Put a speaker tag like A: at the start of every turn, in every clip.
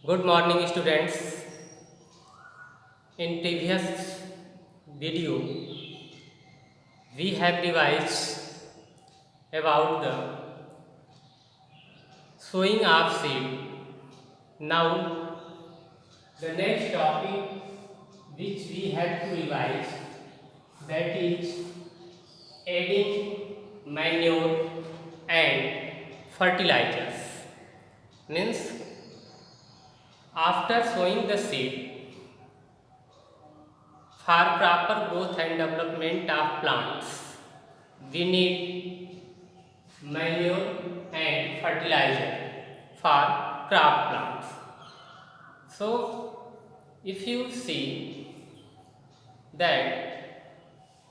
A: Good morning, students. In previous video, we have revised about the sowing of seed. Now, the next topic which we have to revise, that is adding manure and fertilizers. Means after sowing the seed, for proper growth and development of plants, we need manure and fertilizer for crop plants. So, if you see that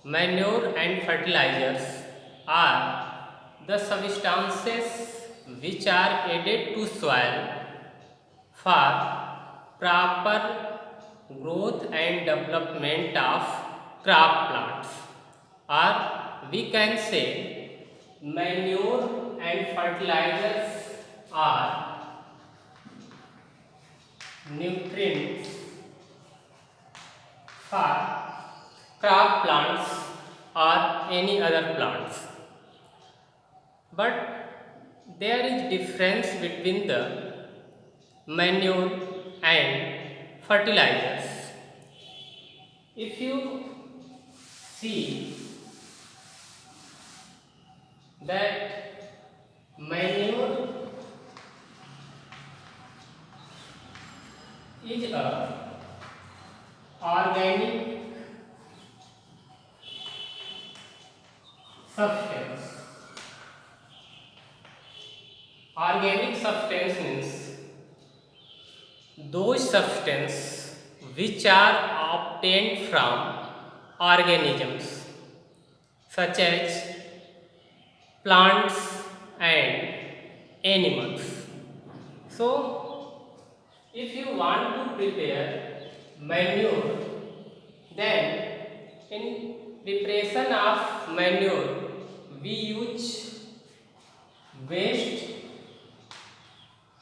A: manure and fertilizers are the substances which are added to soil for proper growth and development of crop plants, or we can say manure and fertilizers are nutrients for crop plants or any other plants. But there is difference between the manure and fertilizers. If you see that manure is a organic substance. Organic substance means those substances which are obtained from organisms such as plants and animals. So, if you want to prepare manure, then in preparation of manure we use waste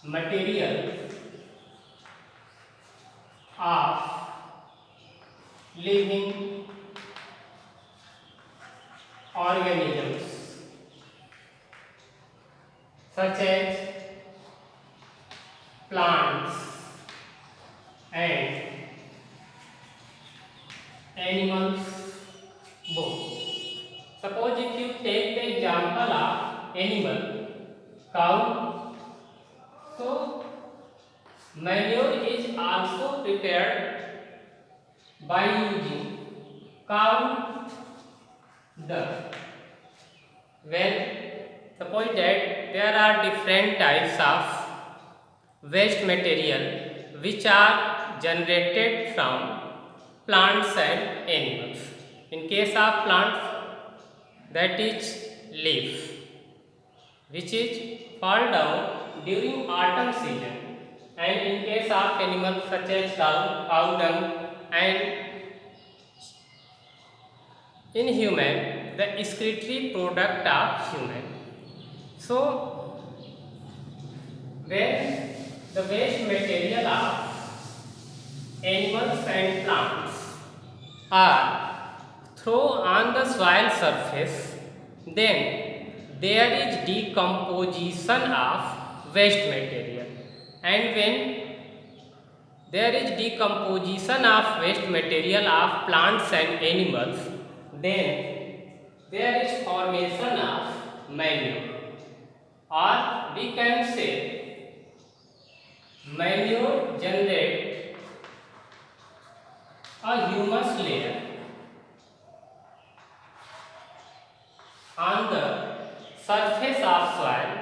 A: material of living organisms such as plants and animals both. Suppose if you take the example of animal, cow, so manure is also prepared by using cow dung. When suppose that there are different types of waste material which are generated from plants and animals. In case of plants, that is leaf, which is fall down during autumn season, and in case of animals such as cow dung, and in human the excretory product of human. So, when the waste material of animals and plants are thrown on the soil surface, then there is decomposition of waste material, and when there is decomposition of waste material of plants and animals, then there is formation of manure, or we can say manure generate a humus layer on the surface of soil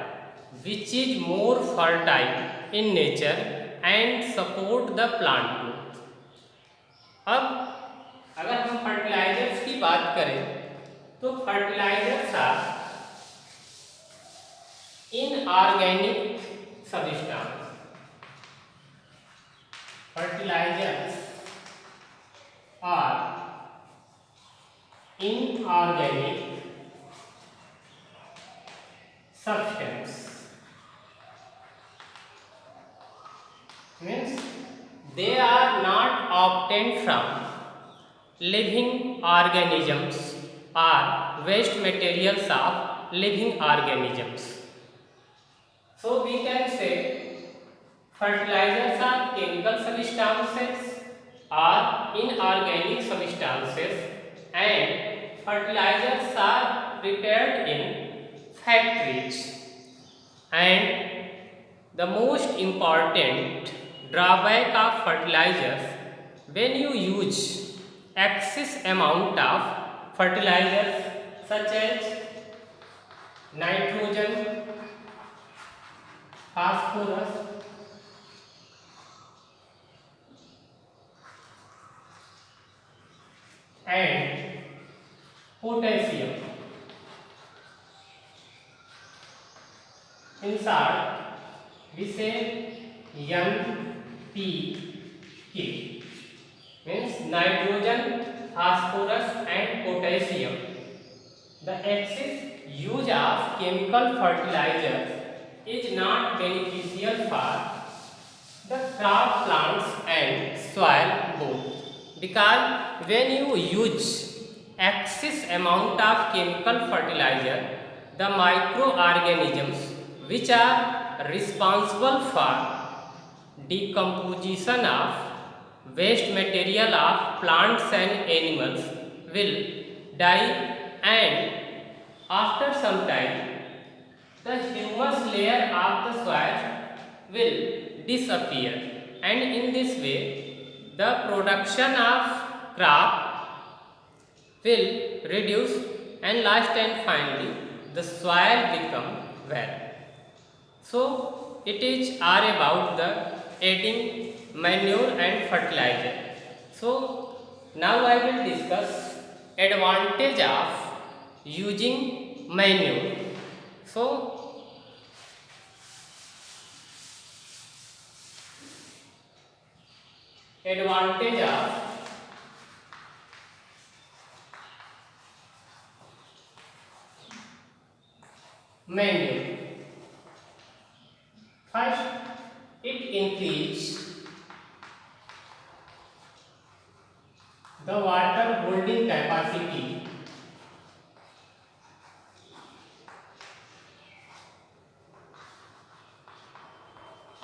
A: which is more fertile in nature and support the plant growth. अब अगर हम fertilisers की बात करें तो fertilisers are inorganic substance. Fertilizers are inorganic substance means they are not obtained from living organisms or waste materials of living organisms. So we can say fertilizers are chemical substances or inorganic substances, and fertilizers are prepared in factories. And the most important drawback of fertilizers, when you use excess amount of fertilizers such as nitrogen, phosphorus, and potassium, in short we say NPK, means nitrogen, phosphorus and potassium. The excess use of chemical fertilizers is not beneficial for the crop plants and soil both, because when you use excess amount of chemical fertilizer, the microorganisms which are responsible for decomposition of waste material of plants and animals will die, and after some time the humus layer of the soil will disappear, and in this way the production of crop will reduce, and last and finally the soil become well. So it is all about the adding manure and fertilizer. So now I will discuss advantage of using manure. So advantage of manure. First, it increases the water holding capacity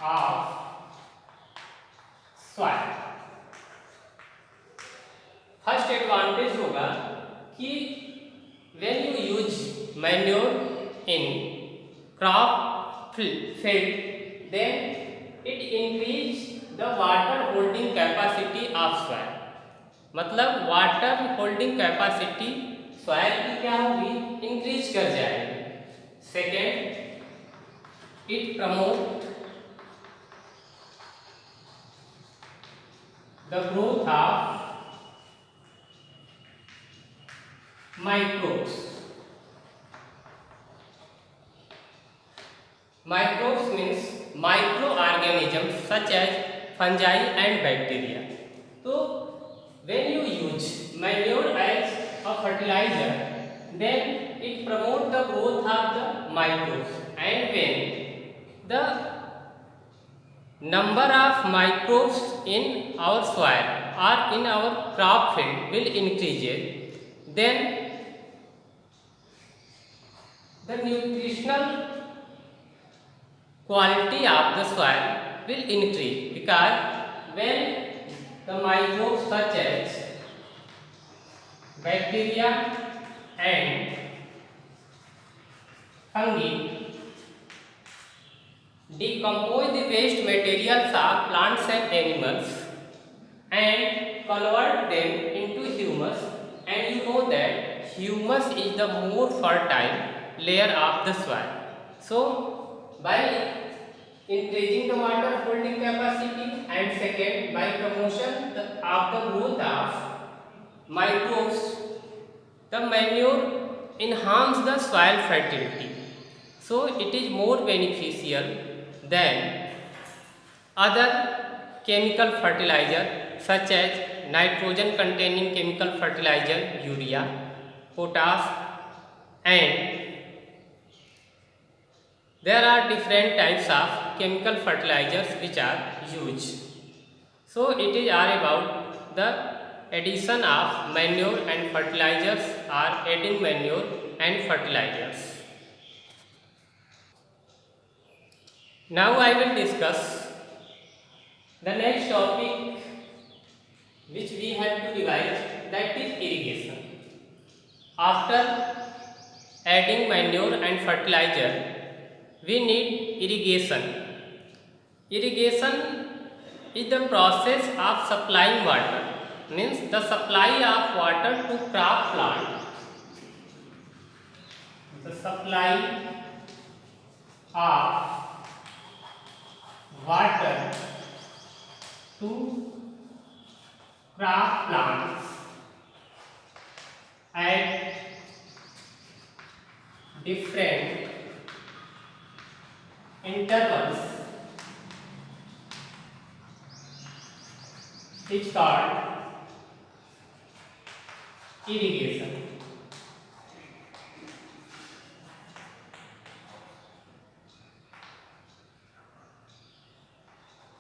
A: of soil. First advantage होगा कि when you use manure in crop field, then it increase the water holding capacity of soil. मतलब water holding capacity soil की क्या होगी, increase कर जाएगी. Second, it promote the growth of microbes. Microbes means microorganisms such as fungi and bacteria. So when you use manure as a fertilizer, then it promotes the growth of the microbes, and when the number of microbes in our soil or in our crop field will increase, then the nutritional quality of the soil will increase, because when the microbes such as bacteria and fungi decompose the waste materials of plants and animals and convert them into humus, and you know that humus is the more fertile layer of the soil. So by increasing the water holding capacity, and second by promotion of the growth of microbes, the manure enhance the soil fertility. So it is more beneficial than other chemical fertilizer such as nitrogen containing chemical fertilizer urea, potash, and there are different types of chemical fertilizers which are used. So it is all about the addition of manure and fertilizers or adding manure and fertilizers. Now I will discuss the next topic which we have to revise, that is irrigation. After adding manure and fertilizer, we need irrigation. Irrigation is the process of supplying water, means the supply of water to crop plant. The supply of water to crop plants at different intervals is called irrigation.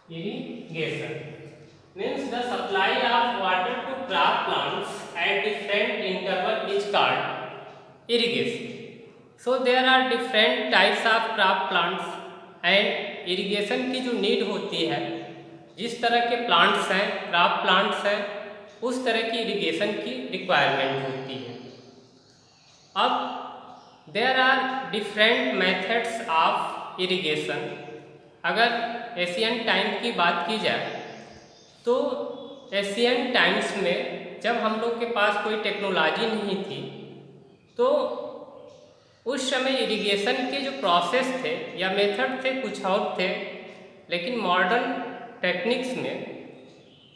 A: Irrigation means the supply of water to crop plants at different interval is called irrigation. So there are different types of crop plants and irrigation की जो need होती है, जिस तरह के plants हैं, crop plants हैं, उस तरह की इरिगेशन की रिक्वायरमेंट होती है. अब there are different methods of irrigation. अगर एशियन टाइम की बात की जाए तो एशियन टाइम्स में जब हम लोग के पास कोई टेक्नोलॉजी नहीं थी तो उस समय इरिगेशन के जो प्रोसेस थे या मेथड थे कुछ और थे, लेकिन मॉडर्न टेक्निक्स में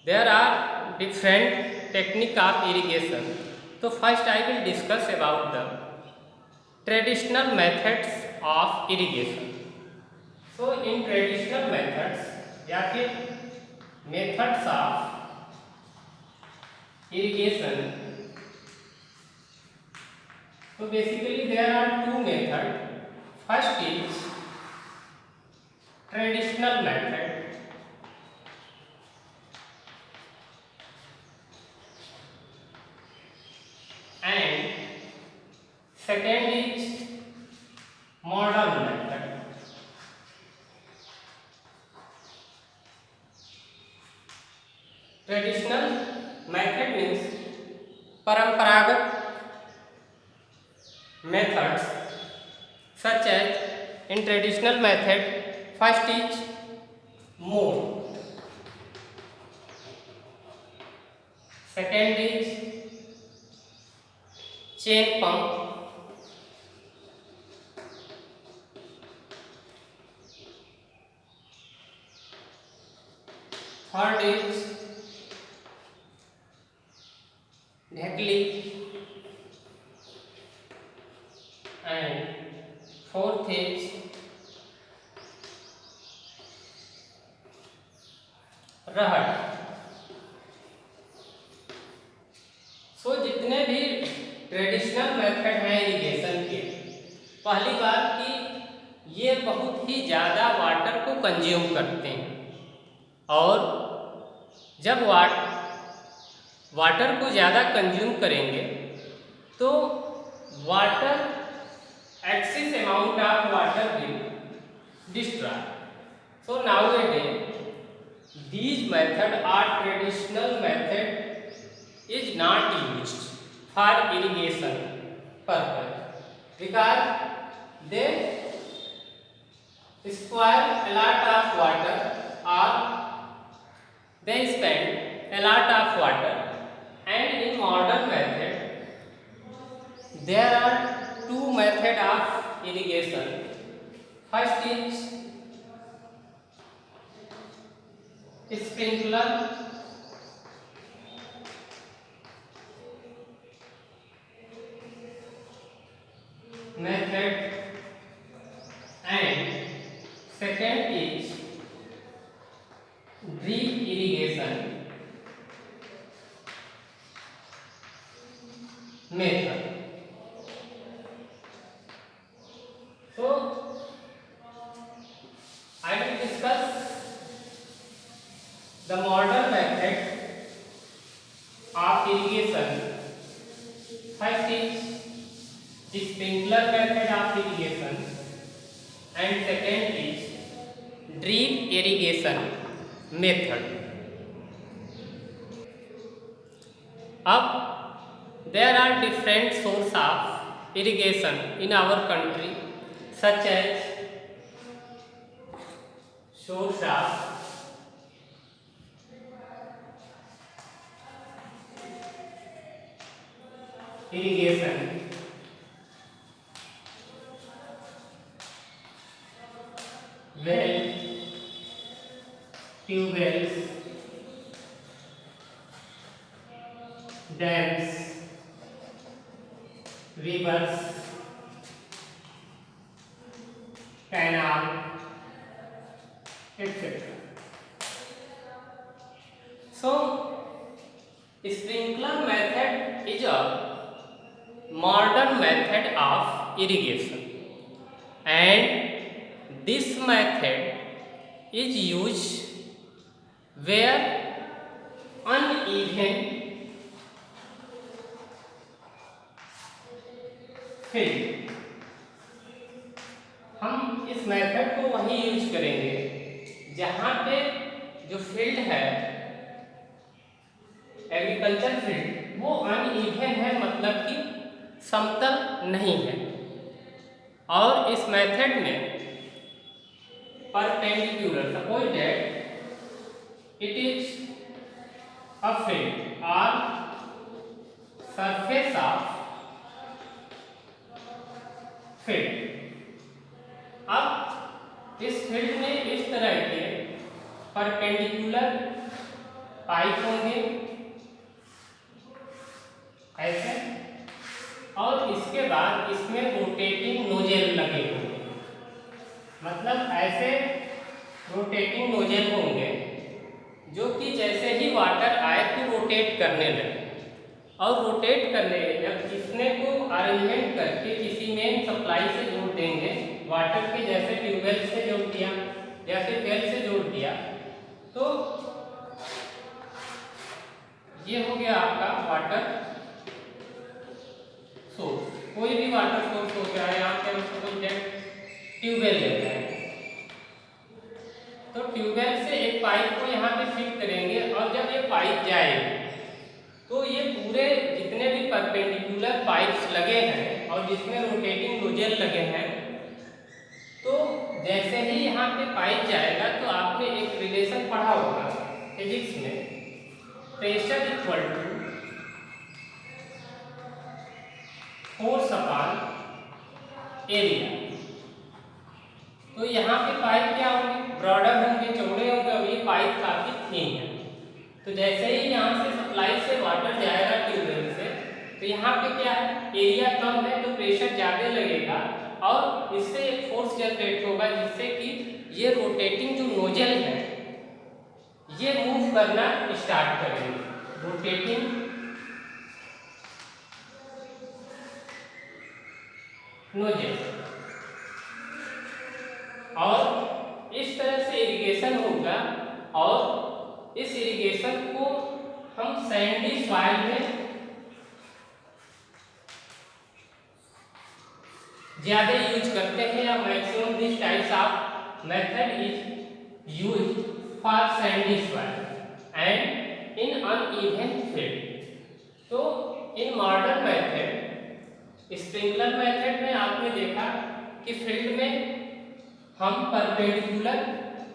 A: there are different technique of irrigation. तो first I will discuss about the traditional methods of irrigation. So in traditional methods या फिर methods of irrigation, so basically there are two methods. First is traditional method and second is modern method. Traditional method means परंपरागत methods, such as in traditional method first is mold, second is chain pump, third is ढकली and fourth is रहड़. सो जितने भी traditional method हैं irrigation के, पहली बात कि ये बहुत ही ज़्यादा वाटर को कंज्यूम करते हैं और जब वाटर को ज़्यादा कंज्यूम करेंगे तो water excess amount of water will destroy. So nowadays these method or traditional method is not used for irrigation purpose because they spoil a lot of water or they spend a lot of water. And in modern method there are two method of irrigation. First is sprinkler method and second is drip irrigation method. So drip irrigation method. अब there are different sources of irrigation in our country, such as source of irrigation, well, tube wells, dams, rivers, canal, etc. So, sprinkler method is a modern method of irrigation, and this method is used where uneven field. हम इस method को वहीं use करेंगे जहाँ पे जो field है, agriculture field, वो अनइवन है, मतलब कि समतल नहीं है. और इस मेथड में perpendicular, suppose that it is a field और सरफेस ऑफ फील्ड. अब इस फील्ड में इस तरह के परपेंडिकुलर पाइप होंगे ऐसे, और इसके बाद इसमें रोटेटिंग नोजल लगे होंगे, मतलब ऐसे रोटेटिंग नोजल होंगे जो कि जैसे ही वाटर आए तो रोटेट करने लगे. और रोटेट करने जब इसने को अरेंजमेंट करके किसी मेन सप्लाई से जोड़ देंगे, वाटर के जैसे ट्यूबवेल से जोड़ दिया या फिर वेल से जोड़ दिया, तो ये हो गया आपका वाटर सोर्स. कोई भी वाटर सोर्स हो गया, यहाँ पे हम ट्यूबवेल लेते हैं, तो ट्यूबवेल से एक पाइप को यहाँ पे फिट करेंगे, और जब ये पाइप जाएगी तो ये पूरे जितने भी परपेंडिकुलर पाइप्स लगे हैं और जिसमें रोटेटिंग नोजल लगे हैं, तो जैसे ही यहाँ पे पाइप जाएगा तो आपने एक रिलेशन पढ़ा होगा फिजिक्स में, pressure equal to force upon area. तो यहाँ पे पाइप क्या होंगे, ब्रॉडर होंगे, चौड़े होंगे, और ये पाइप काफी थिन है. तो जैसे ही यहाँ से सप्लाई से वाटर जाएगा ट्यूबवेल से, तो यहाँ पे क्या है, एरिया कम है तो प्रेशर ज़्यादा लगेगा, और इससे एक फोर्स जनरेट होगा जिससे कि ये रोटेटिंग जो नोजल है ये मूव करना स्टार्ट करेंगे. रोटेटिंग नोजल, और इस तरह से इरिगेशन होगा. और इस इरिगेशन को हम सैंडी सॉइल में ज्यादा यूज करते हैं, या maximum this types of method is use for sandy soil and in uneven field. तो in modern method, sprinkler method में आपने देखा कि फील्ड में हम परपेंडिकुलर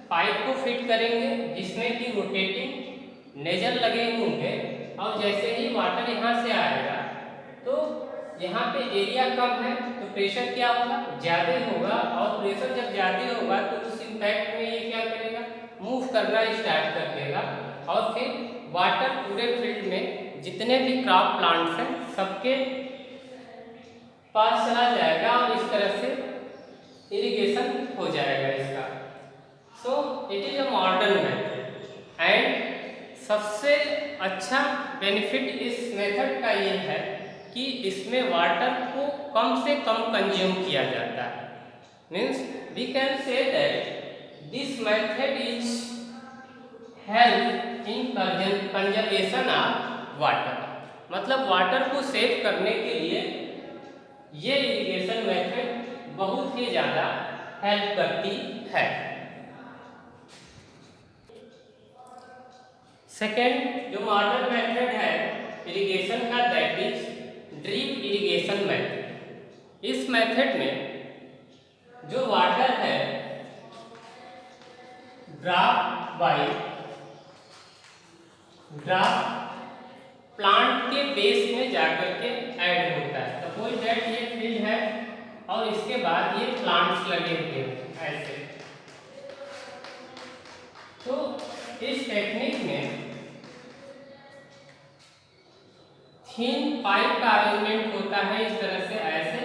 A: पाइप को फिट करेंगे जिसमें कि रोटेटिंग नेजल लगे होंगे, और जैसे ही वाटर यहाँ से आएगा तो यहाँ पे एरिया कम है तो प्रेशर क्या होगा, ज़्यादा होगा, और प्रेशर जब ज़्यादा होगा तो उस इम्पैक्ट में ये क्या करेगा, मूव करना स्टार्ट कर देगा, और फिर वाटर पूरे फील्ड में जितने भी क्रॉप प्लांट्स हैं सबके पास चला जाएगा, और इस तरह से इरिगेशन हो जाएगा इसका. सो it is a modern method, and सबसे अच्छा बेनिफिट इस मेथड का ये है कि इसमें वाटर को कम से कम कंज्यूम किया जाता है. Means we can say that this method is help in conservation of water. मतलब वाटर को सेव करने के लिए ये इरिगेशन मेथड बहुत ही ज़्यादा हेल्प करती है. सेकेंड जो मॉडर्न मेथड है इरिगेशन का, that is drip irrigation method. इस मेथड में जो वाटर है ड्रॉप प्लांट के बेस में जाकर के ऐड होता है। सपोज दैट ये फील्ड है और इसके बाद ये प्लांट्स लगे हुए हैं ऐसे। तो इस टेक्निक में थिन पाइप का अरेंजमेंट होता है इस तरह से ऐसे,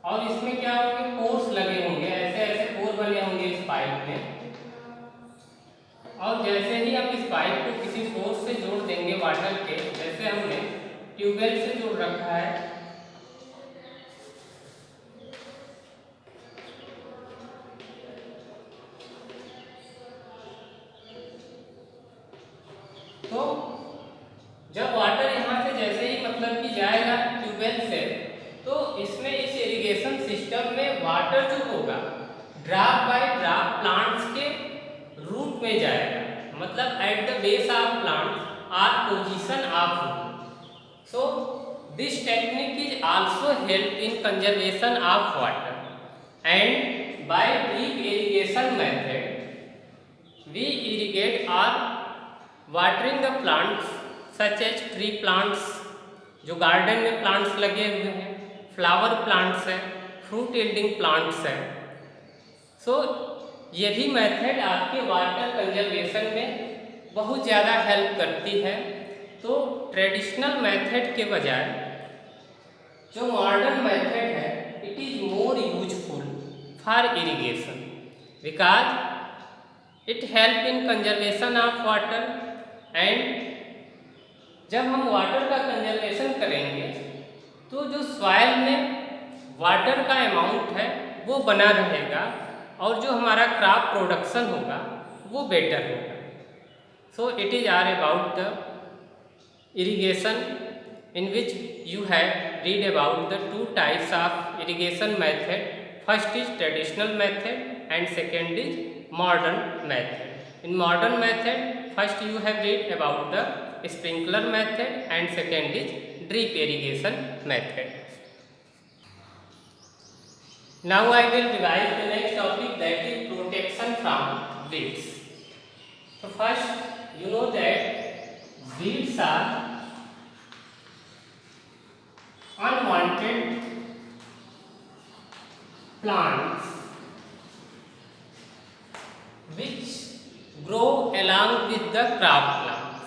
A: और इसमें क्या होंगे, पोर्स लगे होंगे, ऐसे ऐसे पोर बने होंगे इस पाइप में। और जैसे ही हम इस पाइप को किसी सोर्स से जोड़ देंगे वाटर के, जैसे हमने ट्यूबवेल से जोड़ रखा है, तो जब वाटर यहाँ से जैसे ही मतलब कि जाएगा ट्यूबवेल से, तो इसमें इस इरिगेशन सिस्टम में वाटर जो होगा ड्रॉप बाय ड्रॉप प्लांट्स के रूट में जाएगा, मतलब at the base of plant or position of root. So this technique is also help in conservation of water and by drip irrigation method we irrigate or watering the plants such as tree plants, जो garden में plants लगे हुए हैं, flower plants हैं, fruit yielding plants हैं। सो ये भी मेथड आपके वाटर कंजर्वेशन में बहुत ज़्यादा हेल्प करती है। तो ट्रेडिशनल मेथड के बजाय जो मॉडर्न मेथड है it is more useful for irrigation because it help in conservation of water. And जब हम वाटर का कंजर्वेशन करेंगे तो जो सॉइल में वाटर का अमाउंट है वो बना रहेगा और जो हमारा क्रॉप प्रोडक्शन होगा वो बेटर होगा। So it is are about the irrigation in which you have read about the two types of irrigation method. First is traditional method and second is modern method. In modern method first you have read about the sprinkler method and second is drip irrigation method. Now I will revise the next topic, that is protection from weeds. So first you know that weeds are unwanted plants which grow along with the crop plants।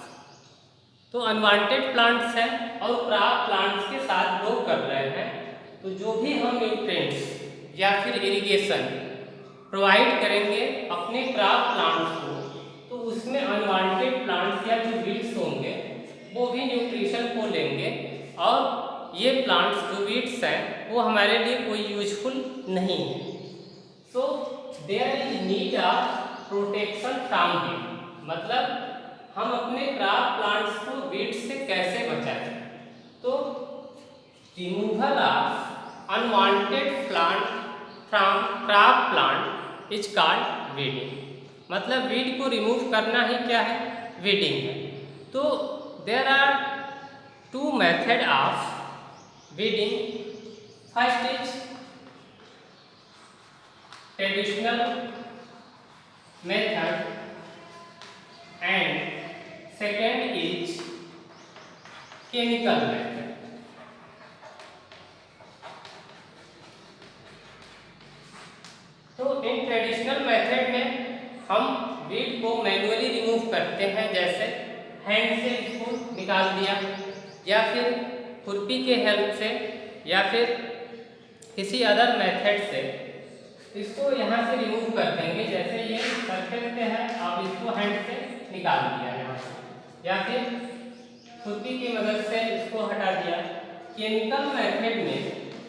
A: तो unwanted plants हैं और crop plants के साथ grow कर रहे हैं, तो जो भी हम न्यूट्रिएंट्स या फिर इरिगेशन प्रोवाइड करेंगे अपने क्रॉप प्लांट्स को, तो उसमें अनवांटेड प्लांट्स या जो वीड्स होंगे वो भी न्यूट्रिशन को लेंगे, और ये प्लांट्स जो वीड्स हैं वो हमारे लिए कोई यूजफुल नहीं है। So there is need of protection from weed, मतलब हम अपने क्रॉप प्लांट्स को वीड्स से कैसे बचाएं। तो removal of unwanted plant from crop plant is called weeding, मतलब वीड को रिमूव करना ही क्या है, वीडिंग है। तो there are two method of weeding. First is traditional method and second is chemical method। तो इन ट्रेडिशनल मेथड में हम वीड को मैन्युअली रिमूव करते हैं, जैसे हैंड से इसको निकाल दिया या फिर खुरपी के हेल्प से या फिर किसी अदर मेथड से इसको यहाँ से रिमूव कर देंगे। जैसे ये सरफेस पे है, आप इसको हैंड से निकाल दिया यहाँ से, या फिर खुरपी की मदद से इसको हटा दिया। केमिकल मेथड में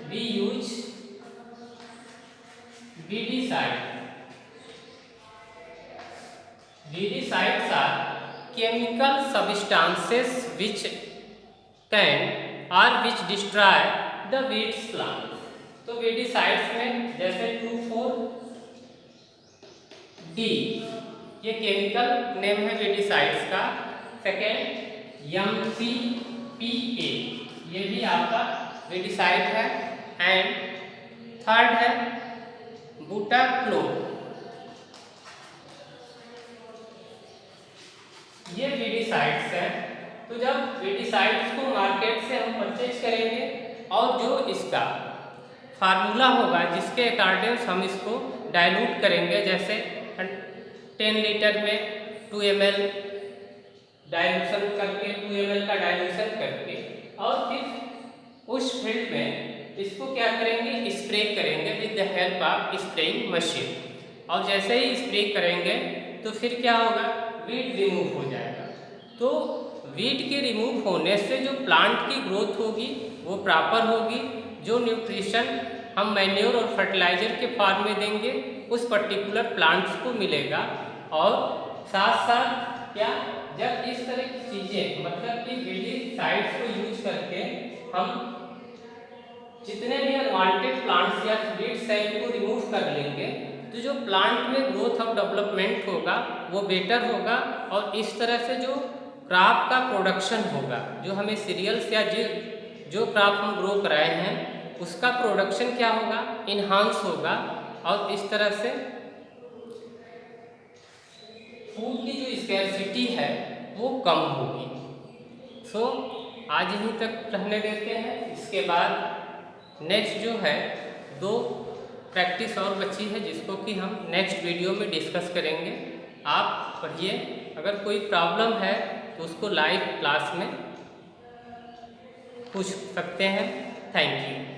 A: we use weedicide. Weedicides are chemical substances which can और which destroy the weeds plant. तो वीडीसाइड्स में जैसे 2,4-D ये केमिकल नेम है वीडिसाइड्स का। सेकेंड MCPA, ये भी आपका वीडिसाइड है। एंड थर्ड है बुटाक्लो, ये वीडिसाइड्स है। तो जब वीडिसाइड्स को मार्केट से हम परचेज करेंगे और जो इसका फार्मूला होगा जिसके अकॉर्डिंग हम इसको डाइल्यूट करेंगे, जैसे 10 लीटर में 2 ml डाइल्यूशन करके, 2 ml का डाइल्यूशन करके, और फिर उस फील्ड में इसको क्या करेंगे, स्प्रे करेंगे with the help of spraying machine. और जैसे ही स्प्रे करेंगे तो फिर क्या होगा, वीड रिमूव हो जाएगा। तो वीड के रिमूव होने से जो प्लांट की ग्रोथ होगी वो प्रॉपर होगी। जो न्यूट्रिशन हम मैन्योर और फर्टिलाइजर के फॉर्म में देंगे उस पर्टिकुलर प्लांट्स को मिलेगा। और साथ साथ क्या, जब इस तरह की चीज़ें मतलब कि वीडिसाइड्स को यूज करके हम जितने भी अनवांटेड प्लांट्स या वीड सेल को रिमूव कर लेंगे तो जो प्लांट में ग्रोथ ऑफ डेवलपमेंट होगा वो बेटर होगा। और इस तरह से जो क्रॉप का प्रोडक्शन होगा, जो हमें सीरियल्स या जो क्रॉप हम ग्रो कराए हैं उसका प्रोडक्शन क्या होगा, इन्हांस होगा। और इस तरह से फूड की जो स्कैर्सिटी है वो कम होगी। सो आज यहीं तक रहने देते हैं। इसके बाद नेक्स्ट जो है 2 प्रैक्टिस और बची है जिसको कि हम नेक्स्ट वीडियो में डिस्कस करेंगे। आप पढ़िए, अगर कोई प्रॉब्लम है तो उसको लाइव क्लास में पूछ सकते हैं। Thank you.